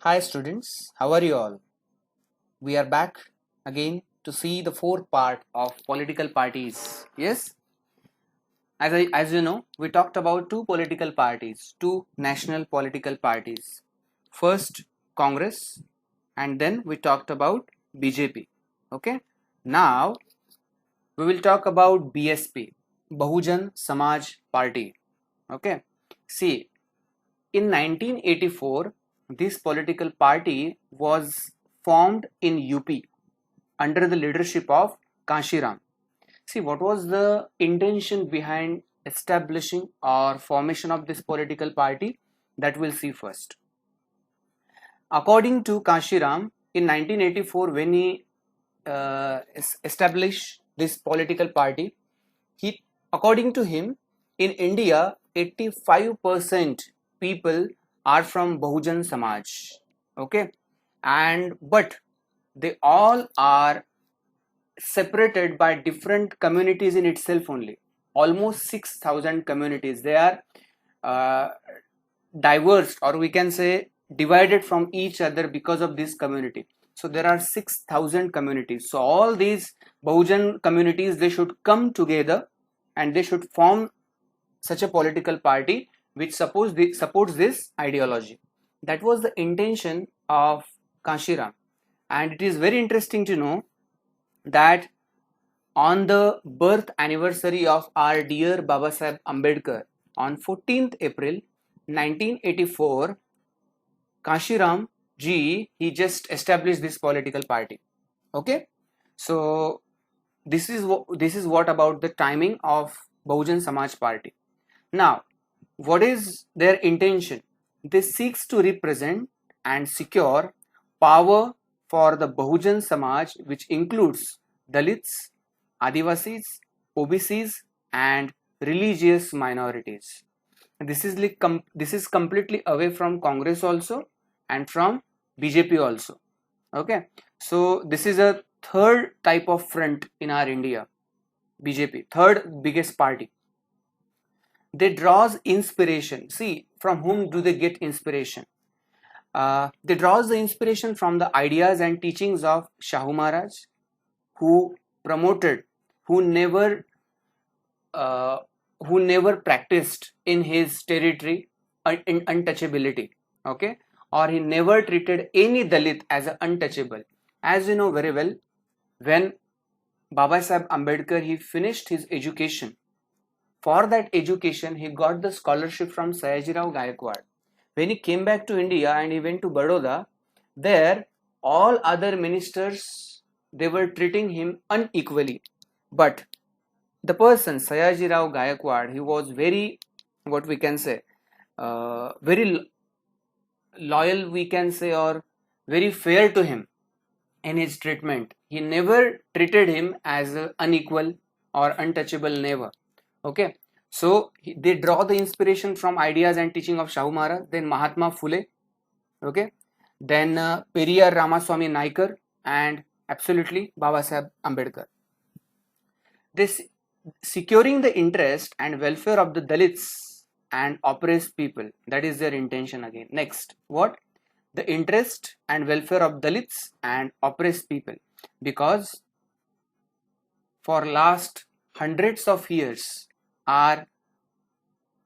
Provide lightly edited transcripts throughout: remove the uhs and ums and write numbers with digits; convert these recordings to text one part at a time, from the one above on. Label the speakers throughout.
Speaker 1: Hi students, how are you all? We are back again to see the fourth part of political parties. Yes, as you know, we talked about two political parties, two national political parties. First Congress, and then we talked about BJP. Okay, now we will talk about BSP, Bahujan Samaj Party. Okay, see, in 1984, this political party was formed in UP under the leadership of Kashiram. See, what was the intention behind establishing or formation of this political party? That we'll see first. According to Kashiram, in 1984, when he established this political party, according to him, in India, 85% people are from Bahujan Samaj. Okay, and but they all are separated by different communities in itself only. Almost 6,000 communities. They are uh, diverse, or we can say divided from each other because of this community. So there are 6,000 communities. So all these Bahujan communities, they should come together and they should form such a political party which supports this ideology. That was the intention of Kashiram. And it is very interesting to know that on the birth anniversary of our dear Babasaheb Ambedkar on 14th April 1984, Kashiram ji, he just established this political party. Okay, so this is what about the timing of Bahujan Samaj Party. Now, what is their intention? They seeks to represent and secure power for the Bahujan Samaj, which includes Dalits, Adivasis, OBCs, and religious minorities. This is completely away from Congress also and from BJP also. Okay, so this is a third type of front in our India. BJP, third biggest party. They draws inspiration. See, from whom do they get inspiration? They draws the inspiration from the ideas and teachings of Shahu Maharaj, who promoted, who never uh, who never practiced in his territory in untouchability. Okay, or he never treated any Dalit as untouchable. As you know very well, when Baba Sahib Ambedkar he finished his education, for that education he got the scholarship from Sayajirao Gaikwad. When he came back to India and he went to Baroda, there all other ministers, they were treating him unequally. But the person Sayajirao Gaikwad, he was very, what we can say, very loyal, we can say, or very fair to him in his treatment. He never treated him as unequal or untouchable, never. Okay, so they draw the inspiration from ideas and teaching of Shahu Maharaj, then Mahatma Phule. Okay, then Periyar Ramaswamy Naikar, and absolutely Baba Sahib Ambedkar. This securing the interest and welfare of the Dalits and oppressed people, that is their intention again. Next, what? The interest and welfare of Dalits and oppressed people, because for last hundreds of years our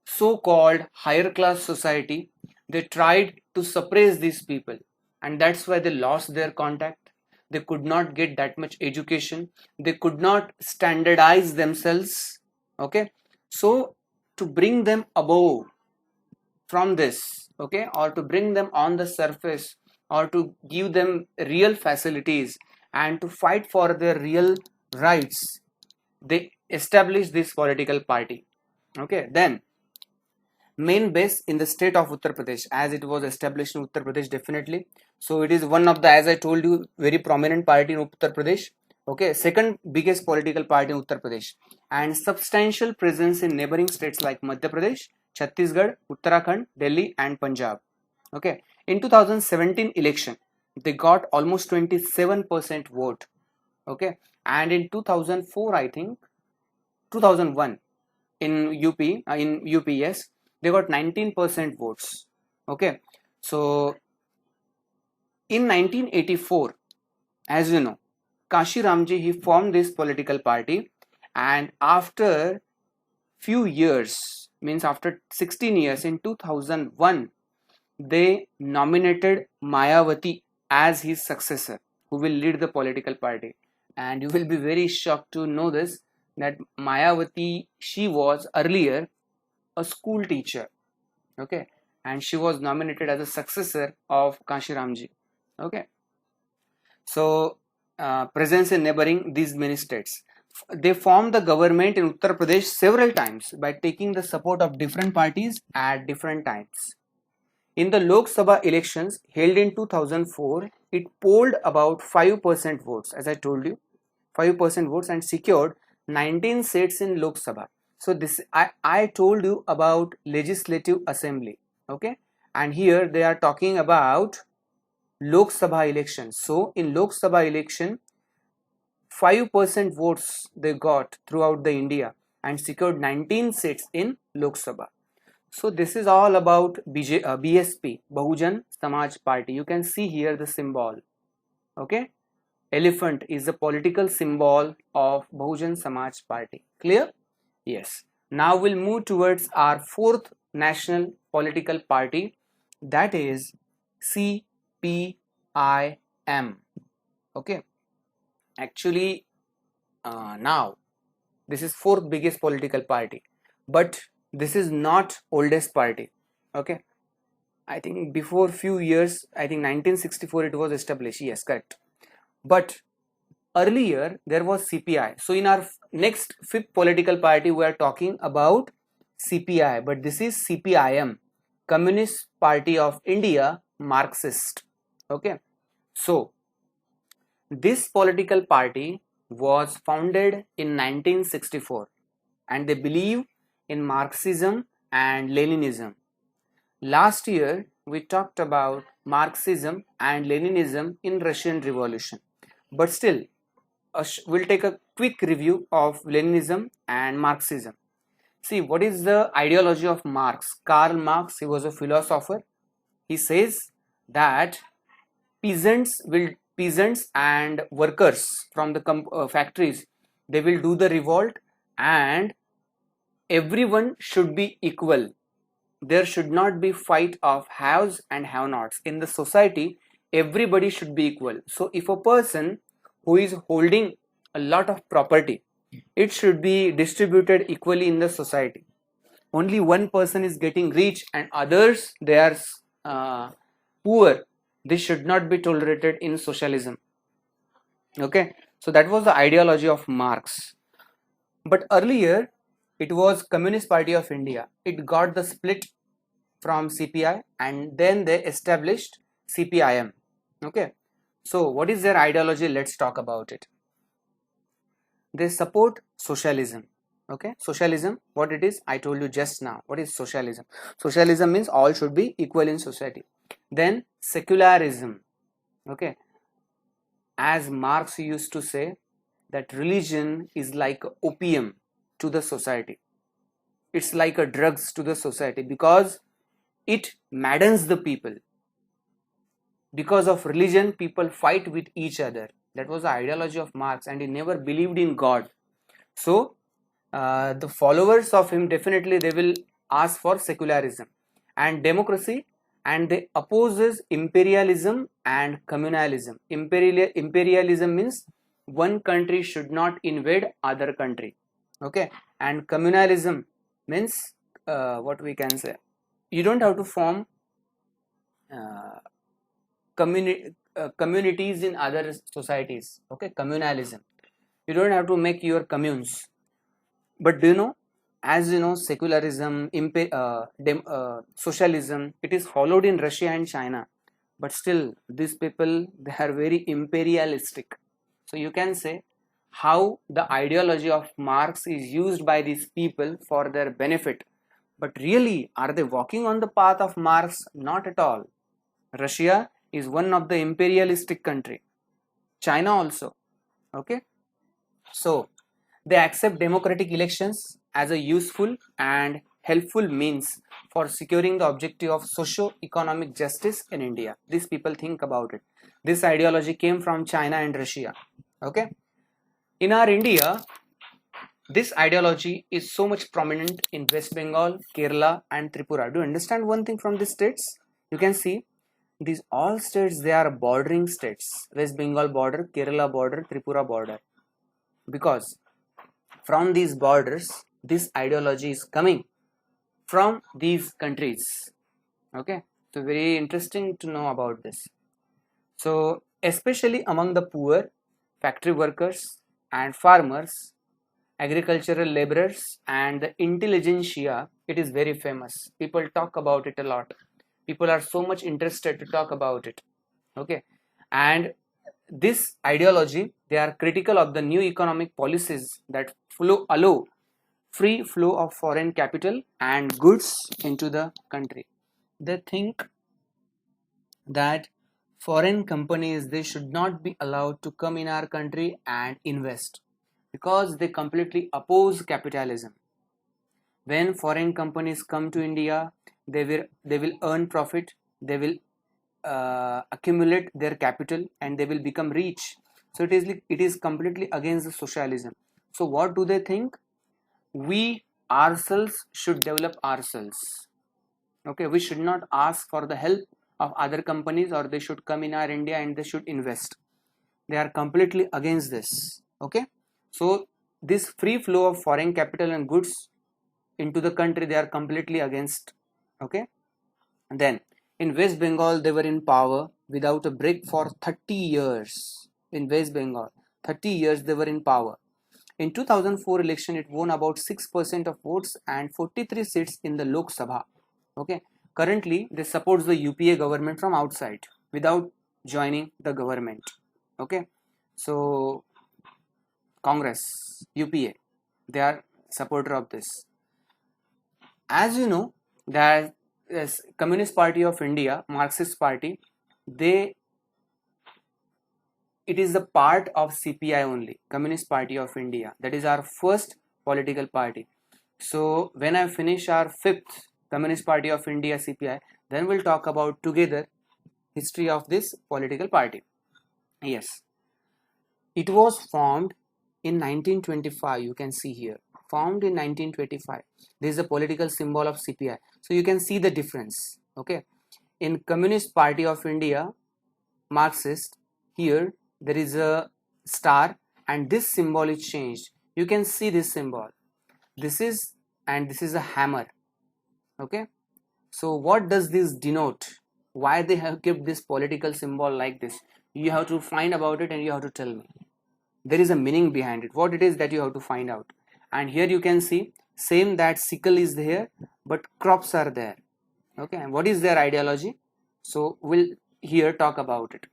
Speaker 1: so-called higher class society, they tried to suppress these people, and that's why they lost their contact. They could not get that much education, they could not standardize themselves. Okay, so to bring them above from this, okay, or to bring them on the surface, or to give them real facilities and to fight for their real rights, they established this political party. Okay, then main base in the state of Uttar Pradesh, as it was established in Uttar Pradesh, definitely. So it is one of the, as I told you, very prominent party in Uttar Pradesh. Okay, second biggest political party in Uttar Pradesh, and substantial presence in neighboring states like Madhya Pradesh, Chhattisgarh, Uttarakhand, Delhi, and Punjab. Okay, in 2017 election, they got almost 27% vote. Okay, and in 2004, I think 2001 in UP, yes, they got 19% votes. Okay, so In 1984, as you know, Kashi Ramji, he formed this political party, and after few years, means after 16 years, in 2001, they nominated Mayawati as his successor, who will lead the political party. And you will be very shocked to know this, that Mayawati, she was earlier a school teacher, okay, and she was nominated as a successor of Kashi Ramji, okay. So presence in neighboring these many states. They formed the government in Uttar Pradesh several times by taking the support of different parties at different times. In the Lok Sabha elections held in 2004, it polled about 5% votes, as I told you, 5% votes, and secured 19 seats in Lok Sabha. So this I told you about Legislative Assembly, okay, and here they are talking about Lok Sabha election. So in Lok Sabha election, 5% votes they got throughout the India and secured 19 seats in Lok Sabha. So this is all about BSP, Bahujan Samaj Party. You can see here the symbol, okay. Elephant is the political symbol of Bahujan Samaj Party. Clear? Yes. Now we'll move towards our fourth national political party, that is CPIM. Okay. Actually, now this is fourth biggest political party, but this is not oldest party. Okay. I think before few years, I think 1964 it was established. Yes, correct. But earlier there was CPI. So in our next fifth political party, we are talking about CPI, but this is CPIM, Communist Party of India, Marxist. Okay. So this political party was founded in 1964 and they believe in Marxism and Leninism. Last year we talked about Marxism and Leninism in Russian Revolution, but still we'll take a quick review of Leninism and Marxism. See, what is the ideology of Marx? Karl Marx, he was a philosopher. He says that peasants and workers from the factories, they will do the revolt, and everyone should be equal. There should not be fight of haves and have-nots. In the society, everybody should be equal. So if a person who is holding a lot of property, it should be distributed equally in the society. Only one person is getting rich and others, they are poor. This should not be tolerated in socialism. Okay, so that was the ideology of Marx. But earlier it was Communist Party of India. It got the split from CPI and then they established CPIM. Okay, so what is their ideology? Let's talk about it. They support socialism. Okay, socialism, what it is, I told you just now. What is socialism? Socialism means all should be equal in society. Then secularism. Okay, as Marx used to say, that religion is like opium to the society. It's like a drugs to the society because it maddens the people. Because of religion, people fight with each other. That was the ideology of Marx, and he never believed in God. So the followers of him, definitely they will ask for secularism and democracy, and they opposes imperialism and communalism. Imperialism means one country should not invade other country. Okay, and communalism means what we can say, you don't have to form communities in other societies. Okay, communalism, you don't have to make your communes. But do you know, as you know, secularism, socialism, it is followed in Russia and China, but still these people, they are very imperialistic. So you can say how the ideology of Marx is used by these people for their benefit, but really are they walking on the path of Marx? Not at all. Russia is one of the imperialistic country, China also. Okay, so they accept democratic elections as a useful and helpful means for securing the objective of socio-economic justice in India. These people think about it. This ideology came from China and Russia. Okay. In our India, this ideology is so much prominent in West Bengal, Kerala and Tripura. Do you understand one thing from these states? You can see these all states, they are bordering states. West Bengal border, Kerala border, Tripura border. Because from these borders, this ideology is coming from these countries. Okay, so very interesting to know about this. So especially among the poor, factory workers and farmers, agricultural laborers and the intelligentsia, it is very famous. People talk about it a lot. People are so much interested to talk about it. Okay, and this ideology, they are critical of the new economic policies that allow free flow of foreign capital and goods into the country. They think that foreign companies, they should not be allowed to come in our country and invest, because they completely oppose capitalism. When foreign companies come to India, they will earn profit, they will accumulate their capital and they will become rich. So it is completely against the socialism. So what do they think? We ourselves should develop ourselves. Okay, we should not ask for the help of other companies, or they should come in our India and they should invest. They are completely against this. Okay, so this free flow of foreign capital and goods into the country, they are completely against. Okay, and then in West Bengal, they were in power without a break for 30 years. In West Bengal, 30 years they were in power. In 2004 election, it won about 6% of votes and 43 seats in the Lok Sabha. Okay, currently they support the UPA government from outside without joining the government. Okay, so Congress, UPA, they are supporter of this. As you know, that yes, Communist Party of India, Marxist Party, they it is the part of CPI only, Communist Party of India. That is our first political party. So when I finish our fifth Communist Party of India, CPI, then we'll talk about together history of this political party. Yes, it was formed in 1925. You can see here, formed in 1925. This is the political symbol of CPI. So you can see the difference. Okay, in Communist Party of India, Marxist, here there is a star and this symbol is changed. You can see this symbol. This is, and this is a hammer. Okay, so what does this denote? Why they have kept this political symbol like this? You have to find about it and you have to tell me. There is a meaning behind it. What it is, that you have to find out. And here you can see same, that sickle is there but crops are there. Okay, and what is their ideology? So we'll here talk about it.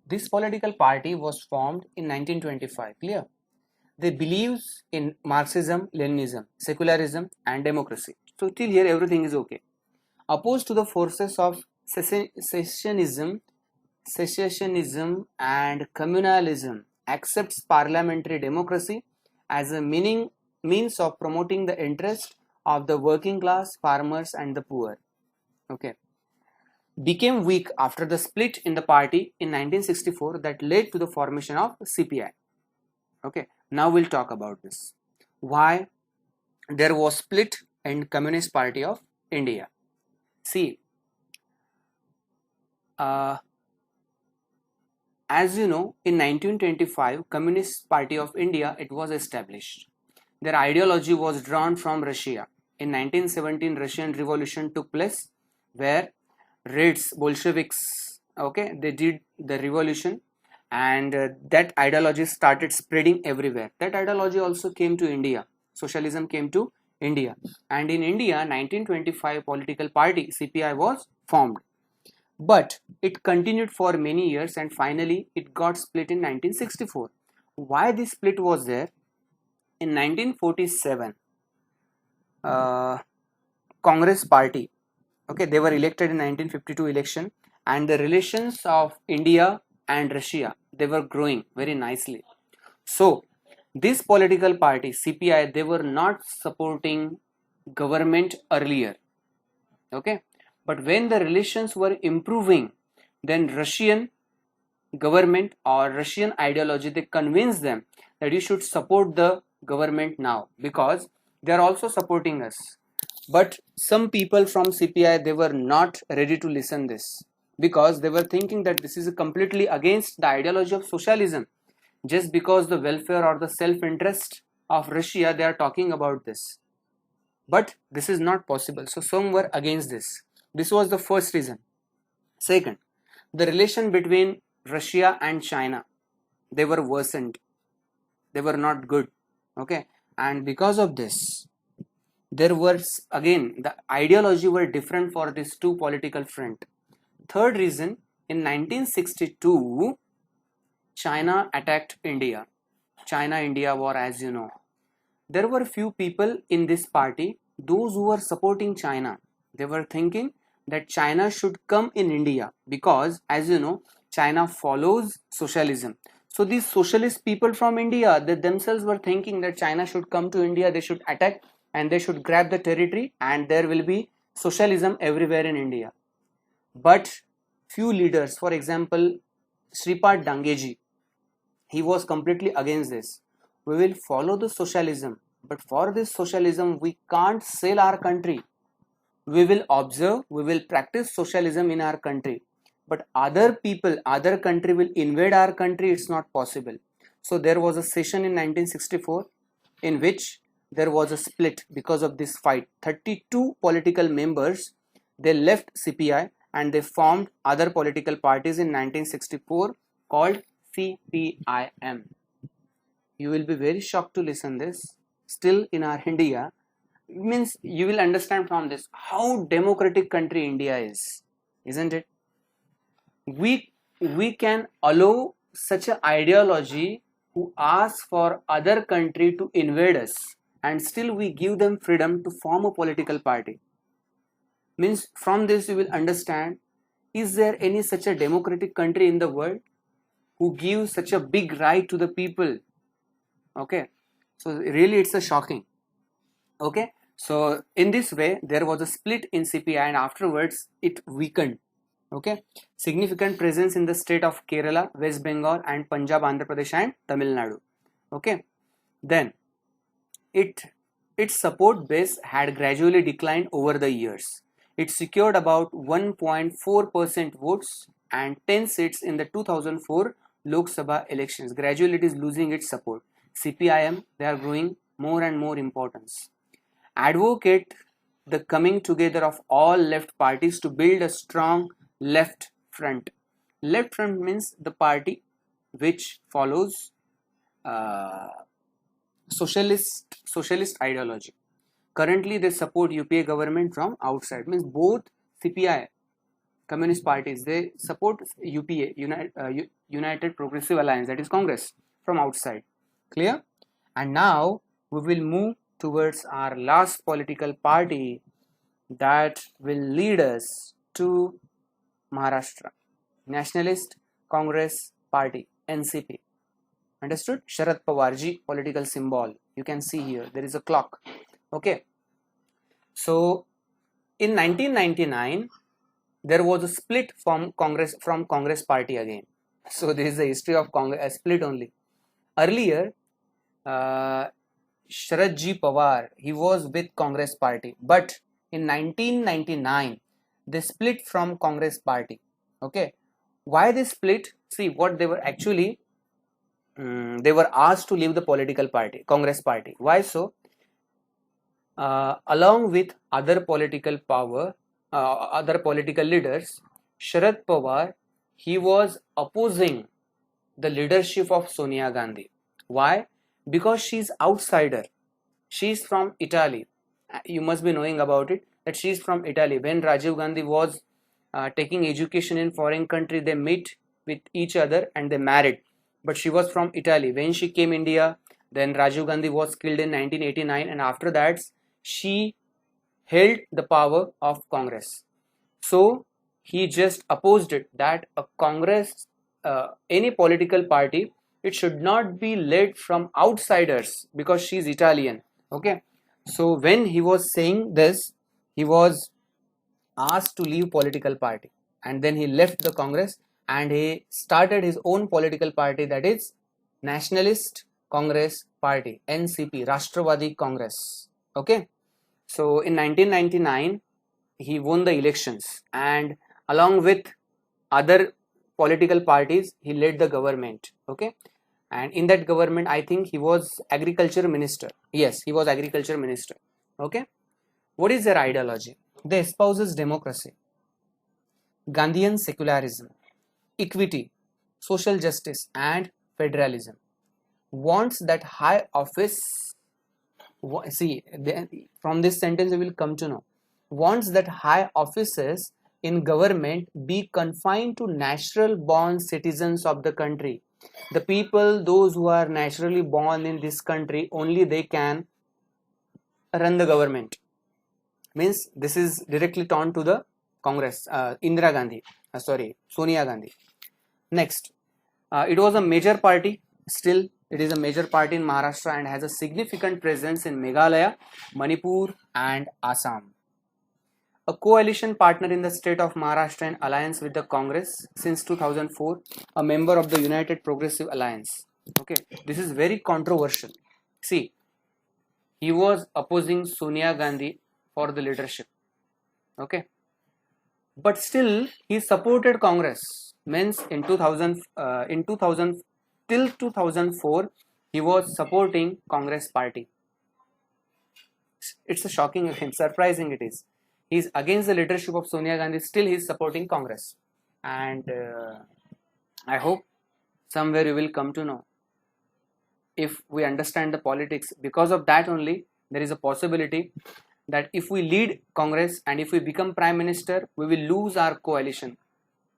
Speaker 1: This political party was formed in 1925. Clear? They believe in Marxism, Leninism, secularism and democracy. So till here everything is okay. Opposed to the forces of secessionism and communalism, accepts parliamentary democracy as a means of promoting the interest of the working class, farmers and the poor. Okay, became weak after the split in the party in 1964 that led to the formation of CPI. Okay, now we'll talk about this. Why there was split in Communist Party of India. See, as you know, in 1925, Communist Party of India, it was established. Their ideology was drawn from Russia. In 1917, Russian Revolution took place, where Reds, Bolsheviks, okay, they did the revolution, and that ideology started spreading everywhere. That ideology also came to India. Socialism came to India, and in India, 1925 political party CPI was formed. But it continued for many years and finally it got split in 1964. Why this split was there? In 1947, Congress party, okay, they were elected in 1952 election, and the relations of India and Russia, they were growing very nicely. So This political party, CPI, they were not supporting government earlier, okay? But when the relations were improving, then Russian government or Russian ideology, they convinced them that you should support the government now because they are also supporting us. But some people from CPI, they were not ready to listen this because they were thinking that this is completely against the ideology of socialism. Just because the welfare or the self-interest of Russia, they are talking about this. But this is not possible. So some were against this. This was the first reason. Second, the relation between Russia and China, they were worsened. They were not good. Okay. And because of this, there was again the ideology were different for these two political front. Third reason, in 1962, China attacked India. China-India war, as you know. There were few people in this party, those who were supporting China. They were thinking that China should come in India because, as you know, China follows socialism. So these socialist people from India, they themselves were thinking that China should come to India, they should attack and they should grab the territory and there will be socialism everywhere in India. But few leaders, for example, Sripad Dangeji, he was completely against this. We will follow the socialism, but for this socialism, we can't sell our country. We will observe, we will practice socialism in our country. But other people, other country will invade our country, it's not possible. So there was a session in 1964 in which there was a split because of this fight. 32 political members, they left CPI and they formed other political parties in 1964 called CPIM. You will be very shocked to listen this. Still in our India, means you will understand from this how democratic country India is, isn't it? We can allow such an ideology who asks for other country to invade us and still we give them freedom to form a political party. Means from this you will understand, is there any such a democratic country in the world who gives such a big right to the people? Okay, so really it's a shocking. Okay, so in this way there was a split in CPI and afterwards it weakened. Okay, significant presence in the state of Kerala, West Bengal and Punjab, Andhra Pradesh and Tamil Nadu. Okay, then its support base had gradually declined over the years. It secured about 1.4% votes and 10 seats in the 2004 Lok Sabha elections. Gradually it is losing its support. CPIM, they are growing more and more importance. Advocate the coming together of all left parties to build a strong left front. Left front means the party which follows socialist ideology. Currently they support UPA government from outside, means both CPI communist parties, they support UPA, United Progressive Alliance, that is Congress, from outside. Clear? And now we will move towards our last political party that will lead us to Maharashtra, Nationalist Congress Party, NCP. Understood? Sharad Pawarji, political symbol. You can see here, there is a clock. Okay. So, in 1999, there was a split from Congress Party again. So, this is the history of Congress, a split only. Earlier, Sharadji Pawar, he was with Congress Party, but in 1999, they split from Congress Party. Okay, why they split? See, what they were actually, they were asked to leave the political party, Congress Party. Why so? Along with other political power, other political leaders, Sharad Pawar, he was opposing the leadership of Sonia Gandhi. Why? Because she is outsider. She is from Italy. You must be knowing about it, that she is from Italy. When Rajiv Gandhi was taking education in foreign country, they met with each other and they married. But she was from Italy. When she came India, then Rajiv Gandhi was killed in 1989 and after that she held the power of Congress. So he just opposed it, that a Congress, any political party it should not be led from outsiders because she is Italian. Okay, so when he was saying this, he was asked to leave political party, and then he left the Congress and he started his own political party, that is Nationalist Congress Party, NCP, Rashtrwadi Congress. Okay, so in 1999 he won the elections, and along with other political parties he led the government. Okay, and in that government I think he was agriculture minister. Yes, he was agriculture minister. Okay, what is their ideology? They espouses democracy, Gandhian secularism, equity, social justice, and federalism. Wants that high office. See, from this sentence we will come to know. Wants that high offices in government be confined to natural born citizens of the country. The people, those who are naturally born in this country, only they can run the government. Means this is directly turned to the Congress, Indira Gandhi, Sonia Gandhi. Next, it was a major party. Still, it is a major party in Maharashtra and has a significant presence in Meghalaya, Manipur, and Assam. A coalition partner in the state of Maharashtra in alliance with the Congress since 2004, a member of the United Progressive Alliance. Okay, this is very controversial. See, he was opposing Sonia Gandhi for the leadership. Okay, but still he supported Congress. Means in 2000 till 2004 he was supporting Congress party. It's a shocking again, surprising it is. He's against the leadership of Sonia Gandhi, still he's supporting Congress. And I hope somewhere you will come to know, if we understand the politics, because of that only there is a possibility that if we lead Congress and if we become Prime Minister, we will lose our coalition.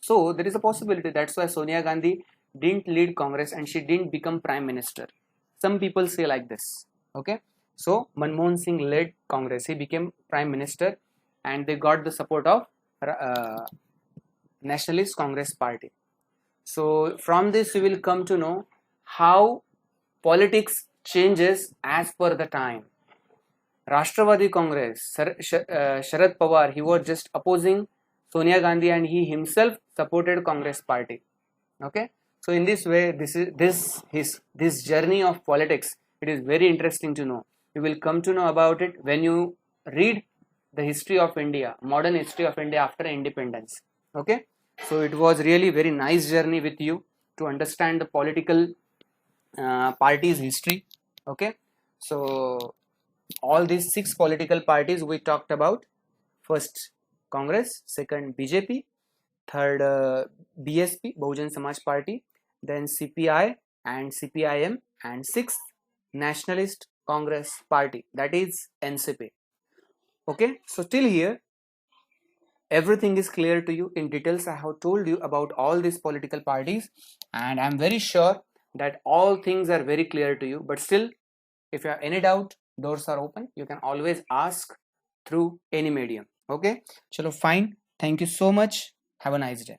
Speaker 1: So there is a possibility, that's why Sonia Gandhi didn't lead Congress and she didn't become Prime Minister. Some people say like this. Okay, so Manmohan Singh led Congress, he became Prime Minister, and they got the support of Nationalist Congress Party. So from this we will come to know how politics changes as per the time. Rashtrwadi Congress, Sharad Pawar, he was just opposing Sonia Gandhi and he himself supported Congress party. Okay, so in this way, this journey of politics, it is very interesting to know. You will come to know about it when you read the history of India, modern history of India after independence. Okay, so it was really very nice journey with you to understand the political parties history. Okay, so all these 6 political parties we talked about: first Congress, second BJP, third BSP, Bahujan Samaj Party, then CPI and CPIM, and 6th Nationalist Congress Party, that is NCP. Okay, so till here everything is clear to you. In details I have told you about all these political parties, and I am very sure that all things are very clear to you. But still, if you have any doubt, doors are open. You can always ask through any medium. Okay, chalo, fine. Thank you so much. Have a nice day.